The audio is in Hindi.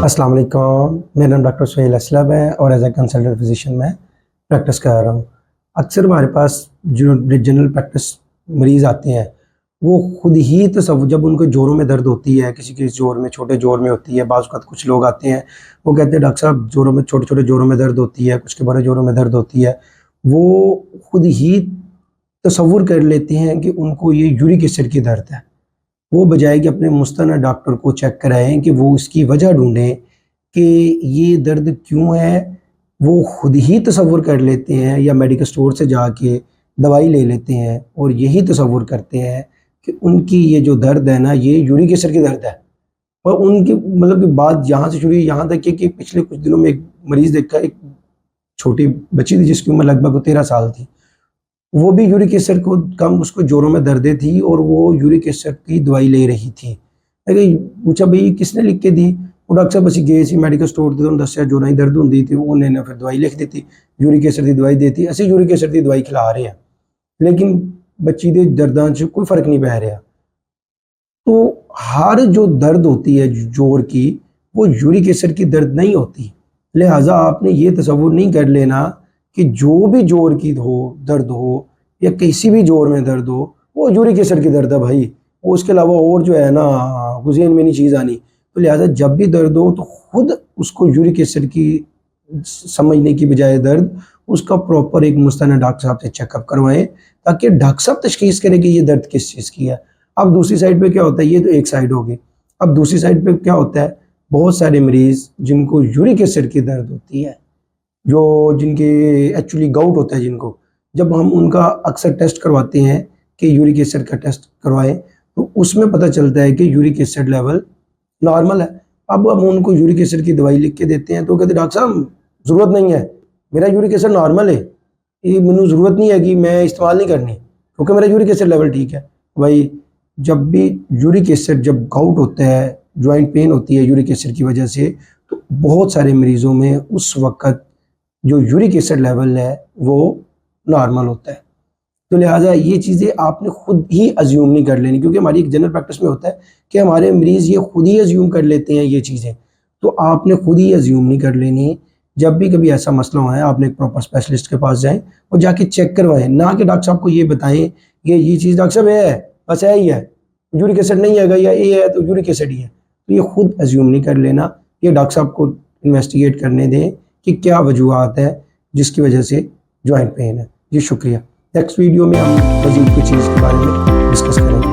अस्सलाम वालेकुम। मेरा नाम डॉक्टर सुहेल असलम है और एज ए कंसल्टेंट फिजिशियन मैं प्रैक्टिस कर रहा हूँ। अक्सर हमारे पास जो जनरल प्रैक्टिस मरीज़ आते हैं वो खुद ही जब उनको जोड़ों में दर्द होती है, किसी के जोड़ में, छोटे जोड़ में होती है, बाज़ वक़्त कुछ लोग आते हैं वो कहते हैं डॉक्टर साहब जोड़ों में, छोटे छोटे जोड़ों में दर्द होती है, कुछ के बड़े जोड़ों में दर्द होती है। वो खुद ही तसव्वुर कर लेते हैं कि उनको ये यूरिक एसिड की दर्द है। वो बजाय कि अपने मुस्तनद डॉक्टर को चेक कराएं कि वो इसकी वजह ढूंढें कि ये दर्द क्यों है, वो खुद ही तसव्वुर कर लेते हैं या मेडिकल स्टोर से जाके दवाई ले लेते हैं और यही तसव्वुर करते हैं कि उनकी ये जो दर्द है ना, ये यूरिक एसिड की दर्द है। और उनकी मतलब कि बात यहाँ से शुरू हुई, यहाँ तक कि पिछले कुछ दिनों में एक मरीज़ देखा, एक छोटी बच्ची थी जिसकी उम्र लगभग 13 साल थी। वो भी यूरिक एसिड को कम, उसको जोड़ों में दर्दें थी और वो यूरिक एसिड की दवाई ले रही थी। मैंने पूछा भाई किसने लिख के दी? वो डॉक्टर साहब ਅਸੀਂ ਗਏ ਸੀ ਮੈਡੀਕਲ ਸਟੋਰ ਤੇ ਤੁਹਾਨੂੰ ਦੱਸਿਆ जोड़ों की दर्द ਹੁੰਦੀ थी, ਉਹਨੇ ना फिर दवाई लिख दी थी, यूरिक एसिड की दवाई दी थी। ਅਸੀਂ यूरिक एसिड की दवाई खिला रहे हैं लेकिन बच्ची के दर्दां 'ਚ कोई फर्क नहीं पै रहा। तो हर जो दर्द होती है जोड़ की, वो यूरिक एसिड की दर्द नहीं होती। लिहाजा आपने ये तसव्वुर नहीं कर लेना कि जो भी जोड़ की हो दर्द हो या किसी भी जोड़ में दर्द हो वो यूरिक एसिड की दर्द है भाई, वो उसके अलावा और जो है ना हुसैन में नहीं चीज़ आनी। तो लिहाजा जब भी दर्द हो तो खुद उसको यूरिक एसिड की समझने की बजाय दर्द, उसका प्रॉपर एक मुस्तनद डॉक्टर साहब से चेकअप करवाएं ताकि डॉक्टर साहब तशखीस करें कि ये दर्द किस चीज़ की है। अब दूसरी साइड पे क्या होता है, ये तो एक साइड होगी। अब दूसरी साइड पे क्या होता है, बहुत सारे मरीज़ जिनको यूरिक एसिड की दर्द होती है, जो जिनके एक्चुअली गाउट होता है जिनको, जब हम उनका अक्सर टेस्ट करवाते हैं कि यूरिक एसिड का टेस्ट करवाएं तो उसमें पता चलता है कि यूरिक एसिड लेवल नॉर्मल है। अब हम उनको यूरिक एसिड की दवाई लिख के देते हैं तो कहते हैं डॉक्टर साहब ज़रूरत नहीं है, मेरा यूरिक एसिड नॉर्मल है, ये मैंने ज़रूरत नहीं है कि मैं इस्तेमाल नहीं करनी क्योंकि मेरा यूरिक एसिड लेवल ठीक है। भाई जब भी यूरिक एसिड, जब गाउट होता है, जॉइंट पेन होती है यूरिक एसिड की वजह से, तो बहुत सारे मरीज़ों में उस वक़्त जो यूरिक एसिड लेवल है वो नॉर्मल होता है। तो लिहाजा ये चीज़ें आपने खुद ही अज्यूम नहीं कर लेनी, क्योंकि हमारी एक जनरल प्रैक्टिस में होता है कि हमारे मरीज़ ये खुद ही अज्यूम कर लेते हैं ये चीज़ें, तो आपने खुद ही अज्यूम नहीं कर लेनी। जब भी कभी ऐसा मसला हो है आपने एक प्रॉपर स्पेशलिस्ट के पास जाएं और जाके चेक करवाएं, ना कि डॉक्टर साहब को ये बताएं कि ये चीज़ डॉक्टर साहब है, बस है ही है, यूरिक एसिड नहीं है या ये है तो यूरिक एसिड ही है। तो ये खुद अज्यूम नहीं कर लेना, ये डॉक्टर साहब को इन्वेस्टिगेट करने दें कि क्या वजूहत है जिसकी वजह से जॉइंट पेन है। जी शुक्रिया। नेक्स्ट वीडियो में हम मज़ीद कुछ चीज़ के बारे में डिस्कस करेंगे।